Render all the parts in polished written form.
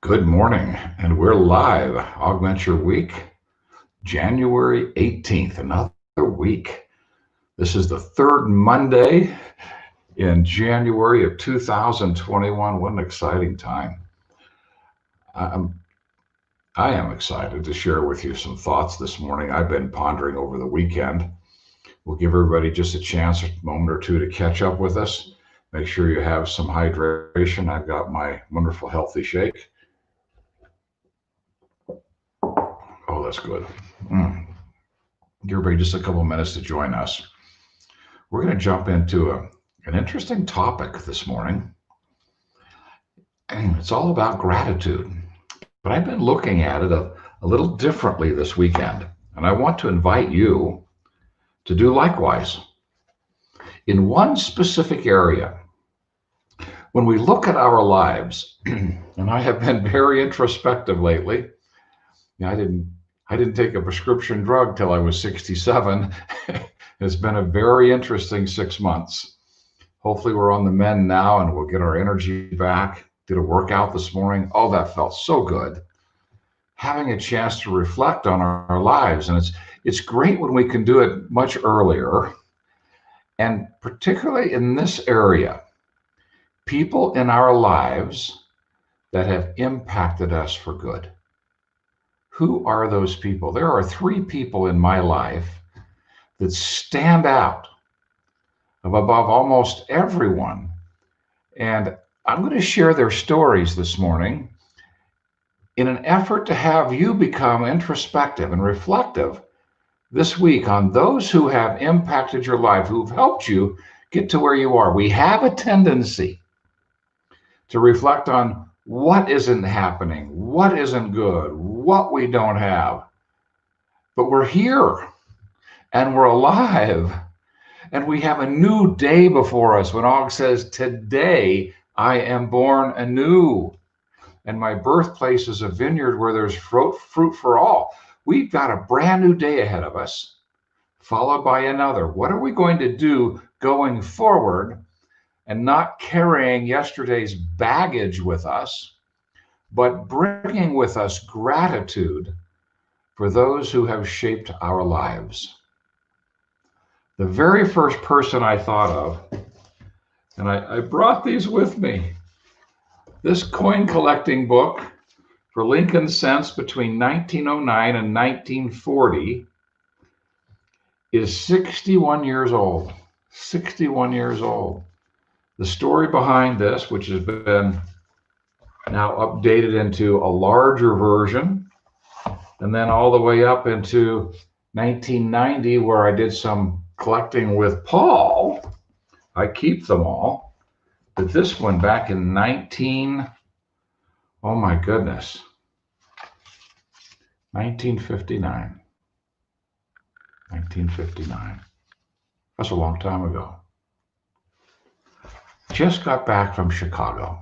Good morning, and we're live. Augment your week, January 18th, another week. This is the third Monday in January of 2021. What an exciting time. I'm, I am excited to share with you some thoughts this morning I've been pondering over the weekend. We'll give everybody just a chance, a moment or two to catch up with us. Make sure you have some hydration. I've got my wonderful healthy shake. Oh, that's good. Give everybody just a couple minutes to join us. We're going to jump into an interesting topic this morning. It's all about gratitude. But I've been looking at it a little differently this weekend, and I want to invite you to do likewise. In one specific area, when we look at our lives, and I have been very introspective lately. I didn't take a prescription drug till I was 67. It's been a very interesting 6 months. Hopefully we're on the mend now and we'll get our energy back. Did a workout this morning. Oh, that felt so good. Having a chance to reflect on our lives. And it's great when we can do it much earlier. And particularly in this area, people in our lives that have impacted us for good. Who are those people? There are three people in my life that stand out above almost everyone. And I'm going to share their stories this morning in an effort to have you become introspective and reflective this week on those who have impacted your life, who've helped you get to where you are. We have a tendency to reflect on what isn't happening, what isn't good, what we don't have. But we're here and we're alive and we have a new day before us. When Og says, "Today I am born anew, and my birthplace is a vineyard where there's fruit for all." We've got a brand new day ahead of us, followed by another. What are we going to do going forward and not carrying yesterday's baggage with us, but bringing with us gratitude for those who have shaped our lives? The very first person I thought of, and I brought these with me, this coin collecting book for Lincoln cents between 1909 and 1940 is 61 years old. 61 years old. The story behind this, which has been now updated into a larger version, and then all the way up into 1990, where I did some collecting with Paul. I keep them all. But this one back in 1959. 1959. That's a long time ago. Just got back from Chicago.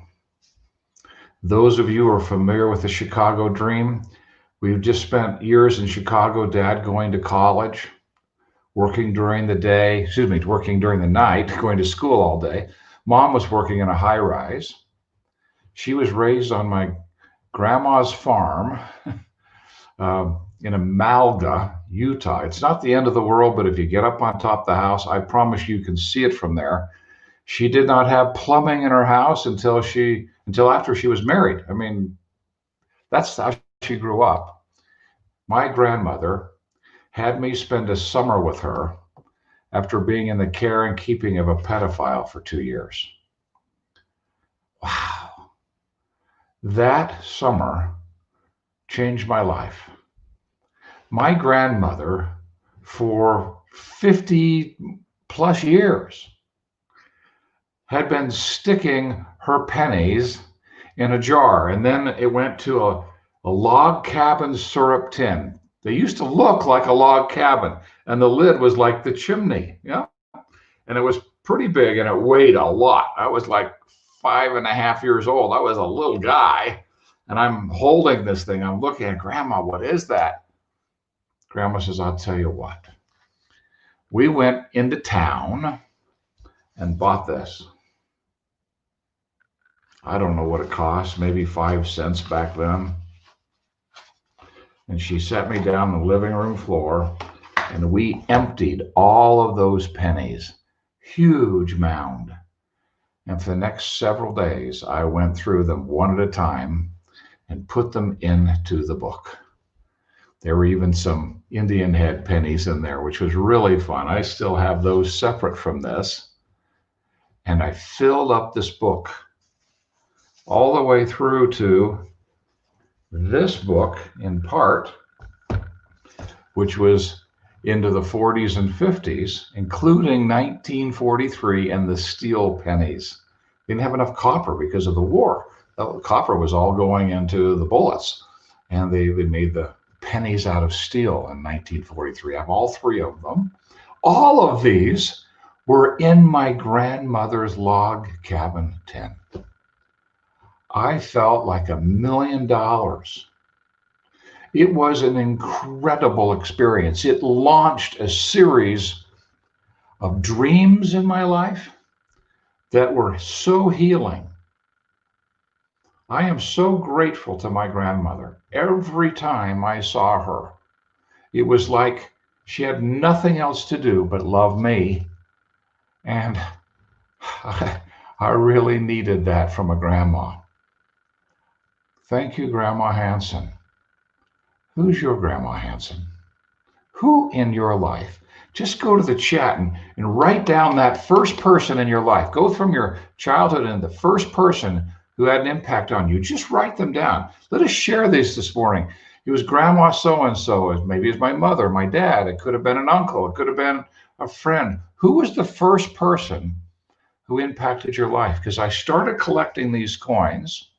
Those of you who are familiar with the Chicago dream, we've just spent years in Chicago, Dad going to college, working during the night, going to school all day. Mom was working in a high rise. She was raised on my grandma's farm in Amalga, Utah. It's not the end of the world, but if you get up on top of the house, I promise you can see it from there. She did not have plumbing in her house until after she was married. I mean, that's how she grew up. My grandmother had me spend a summer with her after being in the care and keeping of a pedophile for 2 years. Wow. That summer changed my life. My grandmother, for 50 plus years, had been sticking her pennies in a jar, and then it went to a log cabin syrup tin. They used to look like a log cabin, and the lid was like the chimney, and it was pretty big, and it weighed a lot. I was like 5.5 years old. I was a little guy, and I'm holding this thing. I'm looking at Grandma. What is that? Grandma says, "I'll tell you what." We went into town and bought this. I don't know what it cost, maybe 5 cents back then. And she sat me down on the living room floor, and we emptied all of those pennies, huge mound. And for the next several days, I went through them one at a time and put them into the book. There were even some Indian head pennies in there, which was really fun. I still have those separate from this. And I filled up this book all the way through to this book in part, which was into the 40s and 50s, including 1943 and the steel pennies. They didn't have enough copper because of the war. The copper was all going into the bullets, and they made the pennies out of steel in 1943. I have all three of them. All of these were in my grandmother's log cabin tin. I felt like $1 million. It was an incredible experience. It launched a series of dreams in my life that were so healing. I am so grateful to my grandmother. Every time I saw her, it was like she had nothing else to do but love me. And I really needed that from a grandma. Thank you, Grandma Hanson. Who's your Grandma Hanson? Who in your life? Just go to the chat and write down that first person in your life. Go from your childhood and the first person who had an impact on you. Just write them down. Let us share this morning. It was Grandma so-and-so. Maybe it's my mother, my dad. It could have been an uncle. It could have been a friend. Who was the first person who impacted your life? Because I started collecting these coins.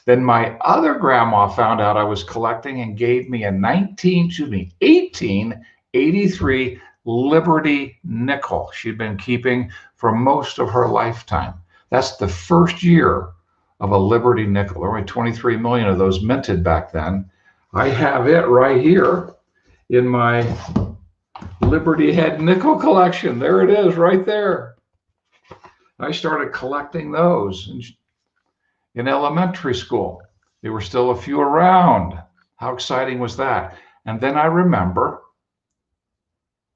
Then my other grandma found out I was collecting and gave me a 1883 Liberty nickel she'd been keeping for most of her lifetime. That's the first year of a Liberty nickel. There were only 23 million of those minted back then. I have it right here in my Liberty head nickel collection. There it is right there. I started collecting those in elementary school. There were still a few around. How exciting was that? And then I remember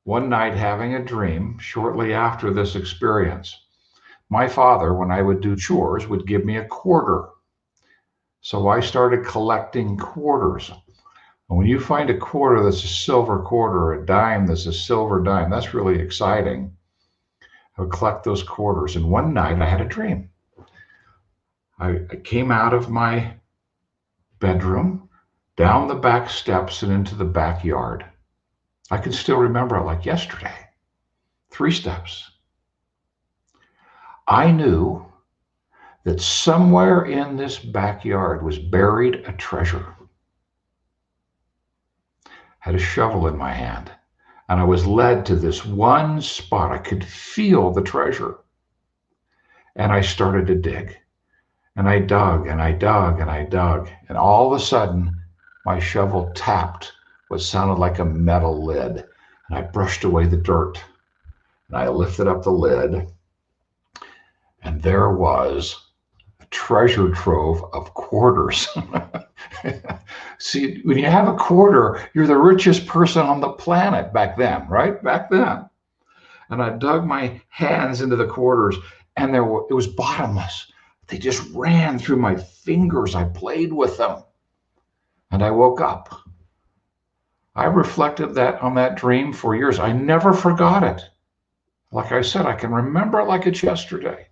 one night having a dream shortly after this experience. My father, when I would do chores, would give me a quarter. So I started collecting quarters. And when you find a quarter that's a silver quarter, a dime that's a silver dime, that's really exciting. I would collect those quarters. And one night I had a dream. I came out of my bedroom, down the back steps and into the backyard. I can still remember it like yesterday. 3 steps. I knew that somewhere in this backyard was buried a treasure. I had a shovel in my hand, and I was led to this one spot. I could feel the treasure. And I started to dig. And I dug and I dug and I dug. And all of a sudden, my shovel tapped what sounded like a metal lid. And I brushed away the dirt. And I lifted up the lid. And there was a treasure trove of quarters. See, when you have a quarter, you're the richest person on the planet back then, right? Back then. And I dug my hands into the quarters, and it was bottomless. They just ran through my fingers. I played with them. And I woke up. I reflected on that dream for years. I never forgot it. Like I said, I can remember it like it's yesterday.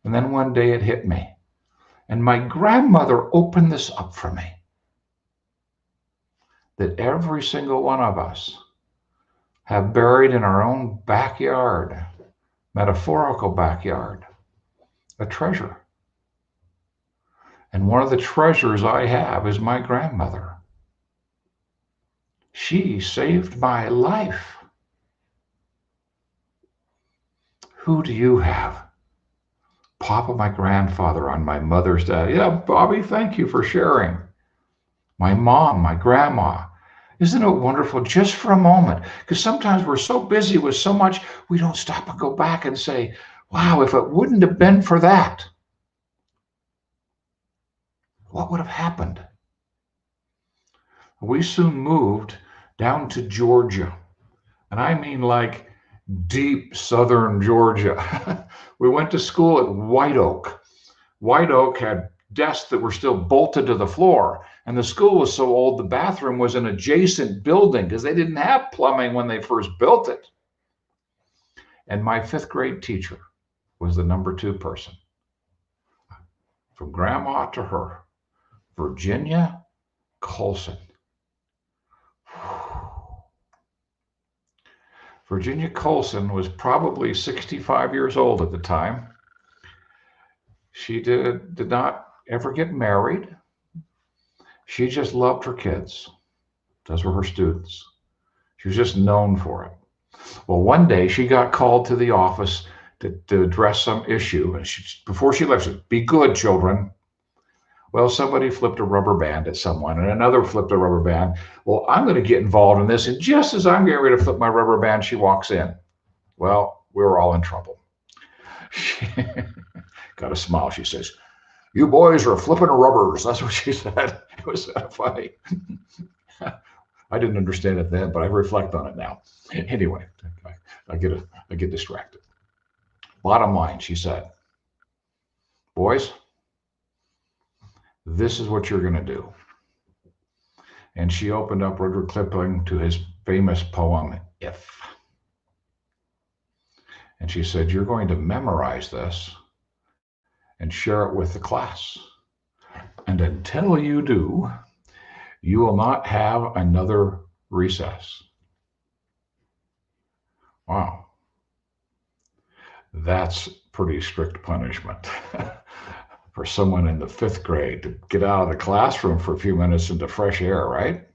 And then one day it hit me. And my grandmother opened this up for me. That every single one of us have buried in our own backyard, metaphorical backyard, a treasure. And one of the treasures I have is my grandmother. She saved my life. Who do you have? Papa, my grandfather on my mother's day. Yeah, Bobby, thank you for sharing. My mom, my grandma. Isn't it wonderful just for a moment? Because sometimes we're so busy with so much, we don't stop and go back and say, wow, if it wouldn't have been for that. what would have happened? We soon moved down to Georgia. And I mean like deep southern Georgia. We went to school at White Oak. White Oak had desks that were still bolted to the floor. And the school was so old, the bathroom was an adjacent building because they didn't have plumbing when they first built it. And my fifth grade teacher was the number 2 person. From grandma to her, Virginia Colson. Virginia Colson was probably 65 years old at the time. She did not ever get married. She just loved her kids. Those were her students. She was just known for it. Well, one day she got called to the office to address some issue. And before she left, she said, "Be good, children." Well, somebody flipped a rubber band at someone, and another flipped a rubber band. Well, I'm going to get involved in this. And just as I'm getting ready to flip my rubber band, she walks in. Well, we were all in trouble. She got a smile. She says, "You boys are flipping rubbers." That's what she said. It was funny. I didn't understand it then, but I reflect on it now. Anyway, I get distracted. Bottom line, she said, "Boys, this is what you're going to do." And she opened up Rudyard Kipling to his famous poem, If. And she said, "You're going to memorize this and share it with the class. And until you do, you will not have another recess." Wow. That's pretty strict punishment for someone in the 5th grade to get out of the classroom for a few minutes into fresh air, right?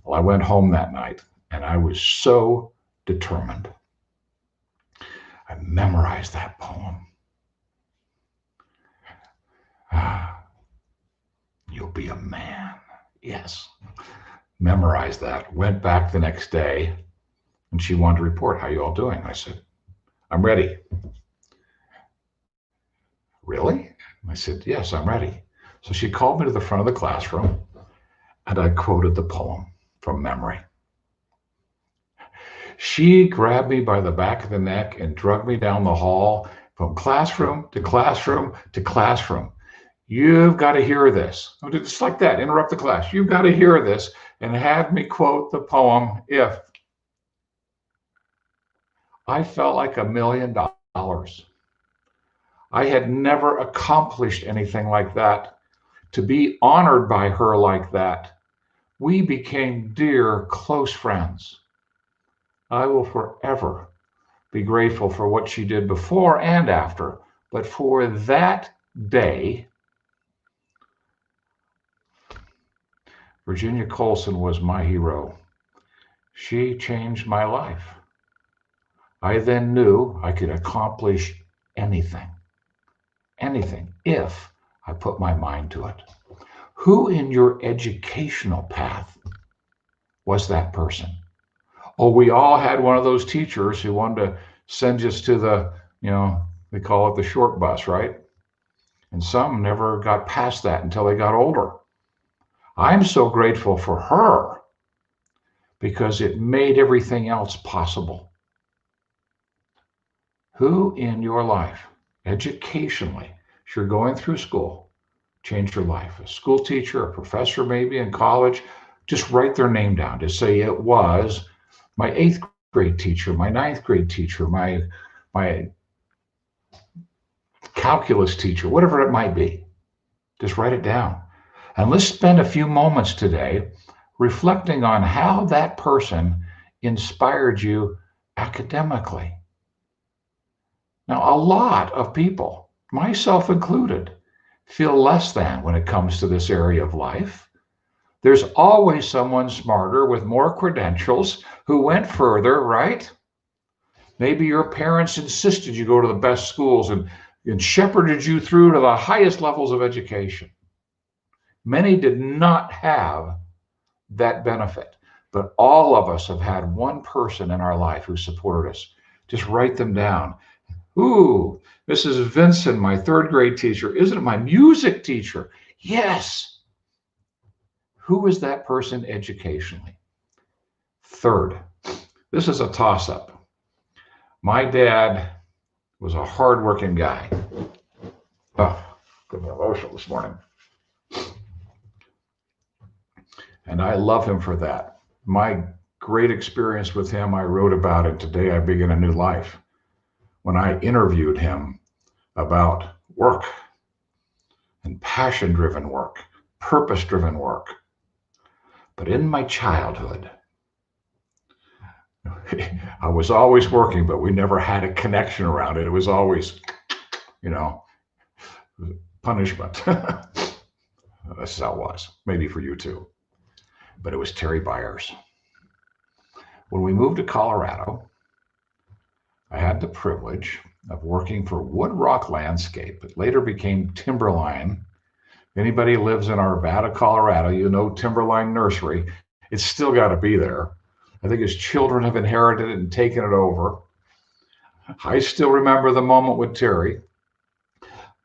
Well, I went home that night and I was so determined. I memorized that poem. You'll be a man. Yes. Memorized that. Went back the next day and she wanted to report, "How you all doing?" I said, "I'm ready." "Really?" I said, "Yes, I'm ready." So she called me to the front of the classroom and I quoted the poem from memory. She grabbed me by the back of the neck and dragged me down the hall from classroom to classroom to classroom. "You've got to hear this." Just like that, interrupt the class. "You've got to hear this," and had me quote the poem, If. I felt like $1 million. I had never accomplished anything like that. To be honored by her like that, we became dear, close friends. I will forever be grateful for what she did before and after, but for that day, Virginia Colson was my hero. She changed my life. I then knew I could accomplish anything, if I put my mind to it. Who in your educational path was that person? Oh, we all had one of those teachers who wanted to send us to the, they call it the short bus, right? And some never got past that until they got older. I'm so grateful for her because it made everything else possible. Who in your life, educationally, as you're going through school, changed your life? A school teacher, a professor maybe in college, just write their name down. Just say, "It was my 8th grade teacher, my 9th grade teacher, my calculus teacher," whatever it might be. Just write it down. And let's spend a few moments today reflecting on how that person inspired you academically. Now, a lot of people, myself included, feel less than when it comes to this area of life. There's always someone smarter with more credentials who went further, right? Maybe your parents insisted you go to the best schools and shepherded you through to the highest levels of education. Many did not have that benefit, but all of us have had one person in our life who supported us. Just write them down. Ooh, Mrs. Vincent, my 3rd grade teacher. Isn't it my music teacher? Yes. Who is that person educationally? Third, this is a toss-up. My dad was a hardworking guy. Oh, getting emotional this morning. And I love him for that. My great experience with him, I wrote about it today. I Begin a New Life. When I interviewed him about work and passion-driven work, purpose-driven work. But in my childhood, I was always working, but we never had a connection around it. It was always, punishment. That's how it was. Maybe for you too. But it was Terry Byers. When we moved to Colorado, I had the privilege of working for Wood Rock Landscape. It later became Timberline. If anybody lives in Arvada, Colorado, you know Timberline Nursery. It's still got to be there. I think his children have inherited it and taken it over. I still remember the moment with Terry,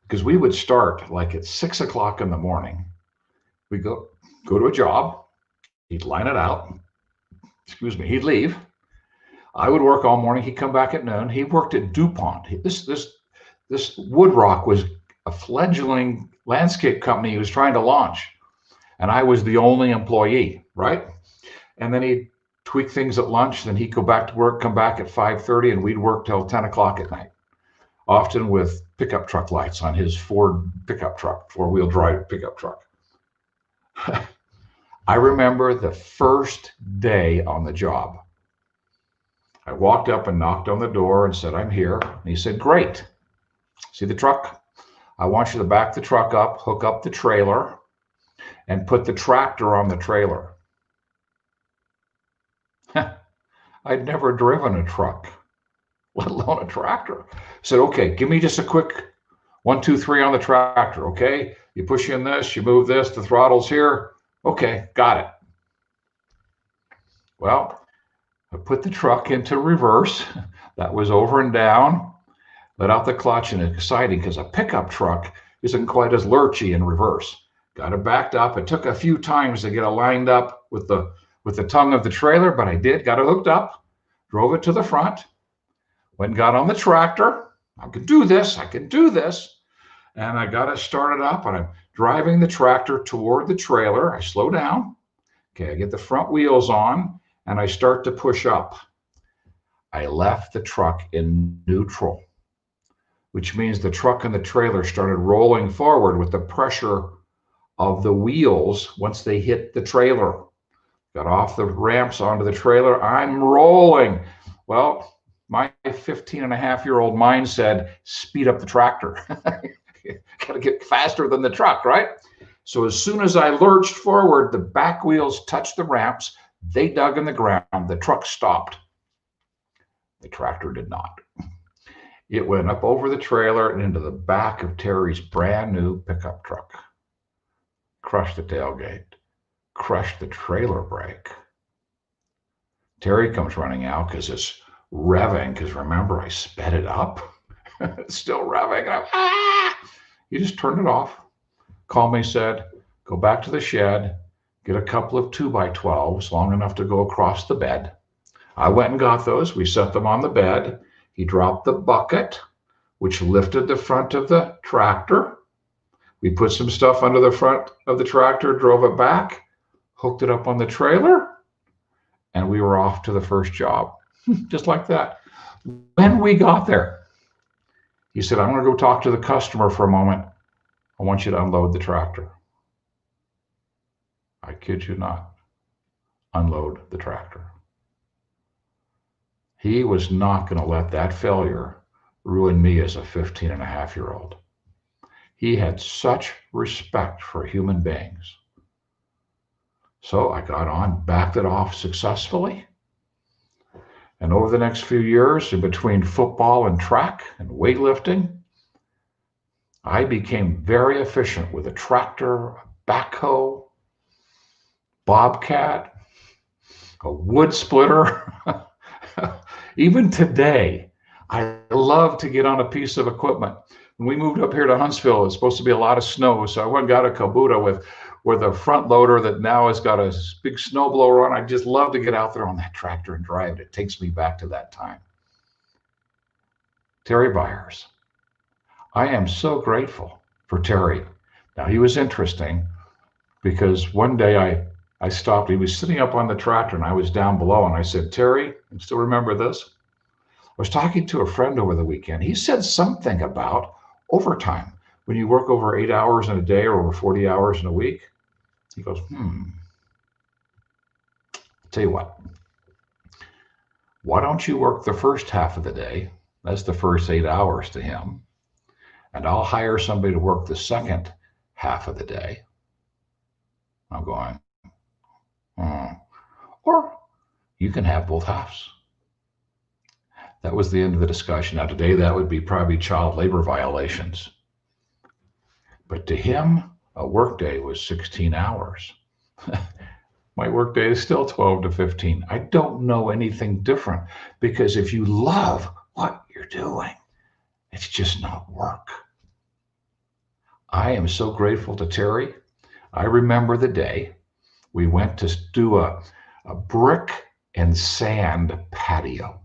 because we would start like at 6 o'clock in the morning. We go to a job. He'd line it out. He'd leave. I would work all morning. He'd come back at noon. He worked at DuPont. This Wood Rock was a fledgling landscape company he was trying to launch. And I was the only employee, right? And then he'd tweak things at lunch. Then he'd go back to work, come back at 5:30, and we'd work till 10 o'clock at night, often with pickup truck lights on his Ford pickup truck, four-wheel drive pickup truck. I remember the first day on the job. I walked up and knocked on the door and said, "I'm here." And he said, "Great. See the truck? I want you to back the truck up, hook up the trailer, and put the tractor on the trailer." I'd never driven a truck, let alone a tractor. I said, "Okay, give me just a quick 1, 2, 3 on the tractor, okay? You push in this, you move this, the throttle's here. Okay, got it." Well, I put the truck into reverse. That was over and down. Let out the clutch, and it's exciting because a pickup truck isn't quite as lurchy in reverse. Got it backed up. It took a few times to get it lined up with the tongue of the trailer, but I did. Got it hooked up, drove it to the front, went and got on the tractor. I could do this. And I got it started up, and I'm driving the tractor toward the trailer. I slow down. Okay, I get the front wheels on, and I start to push up. I left the truck in neutral, which means the truck and the trailer started rolling forward with the pressure of the wheels once they hit the trailer. Got off the ramps onto the trailer. I'm rolling. Well, my 15-and-a-half-year-old mind said, speed up the tractor. Got to get faster than the truck, right? So as soon as I lurched forward, the back wheels touched the ramps. They dug in the ground. The truck stopped. The tractor did not. It went up over the trailer and into the back of Terry's brand new pickup truck. Crushed the tailgate. Crushed the trailer brake. Terry comes running out because it's revving, because remember, I sped it up. It's still revving. He just turned it off. Called me, said, "Go back to the shed, get a couple of 2x12s long enough to go across the bed." I went and got those. We set them on the bed. He dropped the bucket, which lifted the front of the tractor. We put some stuff under the front of the tractor, drove it back, hooked it up on the trailer, and we were off to the first job. Just like that. When we got there, he said, "I'm going to go talk to the customer for a moment. I want you to unload the tractor." I kid you not. Unload the tractor. He was not going to let that failure ruin me as a 15-and-a-half-year-old. He had such respect for human beings. So I got on, backed it off successfully. And over the next few years, in between football and track and weightlifting, I became very efficient with a tractor, a backhoe, bobcat, a wood splitter. Even today, I love to get on a piece of equipment. When we moved up here to Huntsville, it's supposed to be a lot of snow. So I went and got a Kubota with a front loader that now has got a big snow blower on. I just love to get out there on that tractor and drive it. It takes me back to that time. Terry Byers. I am so grateful for Terry. Now, he was interesting because one day I stopped. He was sitting up on the tractor and I was down below. And I said, Terry, you still remember this? I was talking to a friend over the weekend. He said something about overtime. When you work over 8 hours in a day or over 40 hours in a week, he goes, I'll tell you what, why don't you work the first half of the day? That's the first 8 hours to him. And I'll hire somebody to work the second half of the day. I'm going, or you can have both halves. That was the end of the discussion. Now, today, that would be probably child labor violations. But to him, a workday was 16 hours. My workday is still 12 to 15. I don't know anything different because if you love what you're doing, it's just not work. I am so grateful to Terry. I remember the day we went to do a brick and sand patio.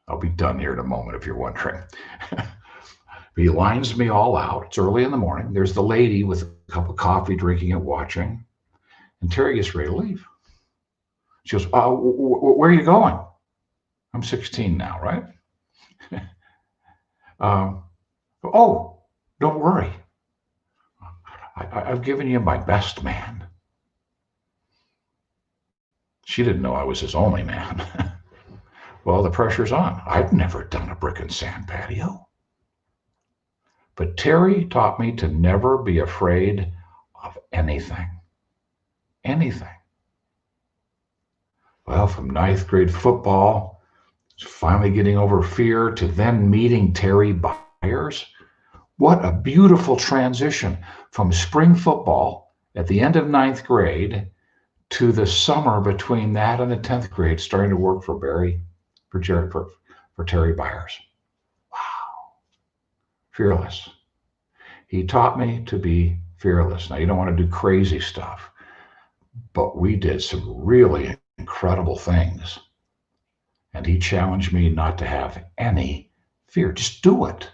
I'll be done here in a moment if you're wondering. He lines me all out. It's early in the morning. There's the lady with a cup of coffee, drinking it, watching. And Terry gets ready to leave. She goes, where are you going? I'm 16 now, right? Oh, don't worry. I've given you my best man. She didn't know I was his only man. Well, the pressure's on. I've never done a brick and sand patio. But Terry taught me to never be afraid of anything. Anything. Well, from ninth grade football, finally getting over fear, to then meeting Terry Byers. What a beautiful transition from spring football at the end of ninth grade to the summer between that and the 10th grade, starting to work for Terry Byers. Wow. Fearless. He taught me to be fearless. Now, you don't want to do crazy stuff, but we did some really incredible things. And he challenged me not to have any fear. Just do it.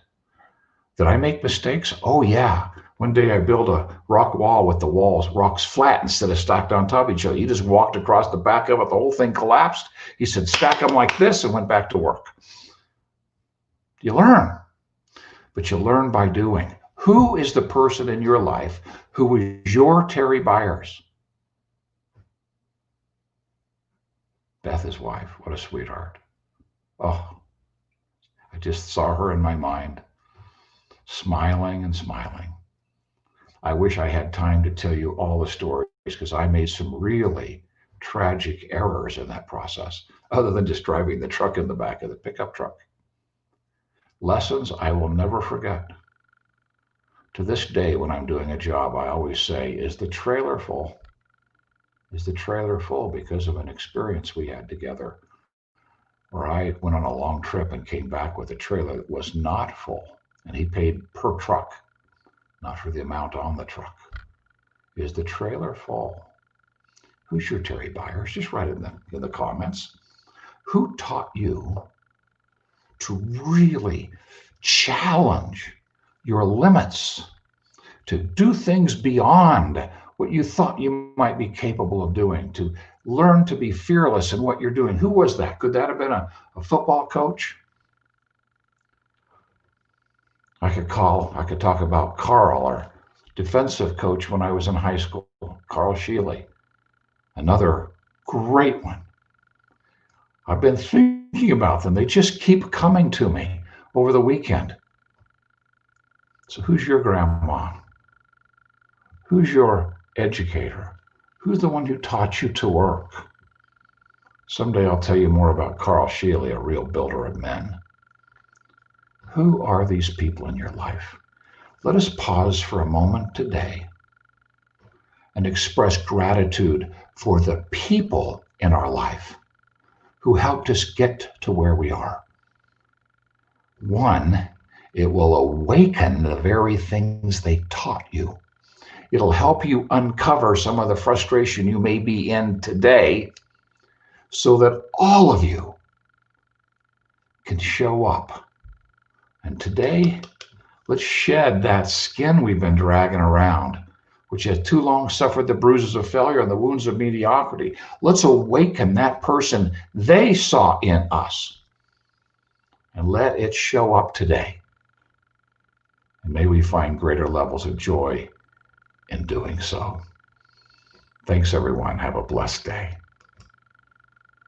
Did I make mistakes? Oh, yeah. One day I built a rock wall with the rocks flat instead of stacked on top of each other. He just walked across the back of it. The whole thing collapsed. He said, stack them like this, and went back to work. You learn, but you learn by doing. Who is the person in your life who was your Terry Byers? Beth, his wife. What a sweetheart. Oh, I just saw her in my mind, smiling and smiling. I wish I had time to tell you all the stories because I made some really tragic errors in that process, other than just driving the truck in the back of the pickup truck. Lessons I will never forget. To this day, when I'm doing a job, I always say, is the trailer full? Is the trailer full because of an experience we had together where I went on a long trip and came back with a trailer that was not full, and he paid per truck, not for the amount on the truck. Is the trailer full? Who's your Terry Byers? Just write it in the comments. Who taught you to really challenge your limits, to do things beyond what you thought you might be capable of doing, to learn to be fearless in what you're doing? Who was that? Could that have been a football coach? I could talk about Carl, our defensive coach when I was in high school, Carl Sheely, another great one. I've been thinking about them. They just keep coming to me over the weekend. So who's your grandma? Who's your educator? Who's the one who taught you to work? Someday I'll tell you more about Carl Sheely, a real builder of men. Who are these people in your life? Let us pause for a moment today and express gratitude for the people in our life who helped us get to where we are. One It will awaken the very things they taught you. It'll help you uncover some of the frustration you may be in today so that all of you can show up. And today, let's shed that skin we've been dragging around, which has too long suffered the bruises of failure and the wounds of mediocrity. Let's awaken that person they saw in us and let it show up today. And may we find greater levels of joy in doing so. Thanks, everyone. Have a blessed day.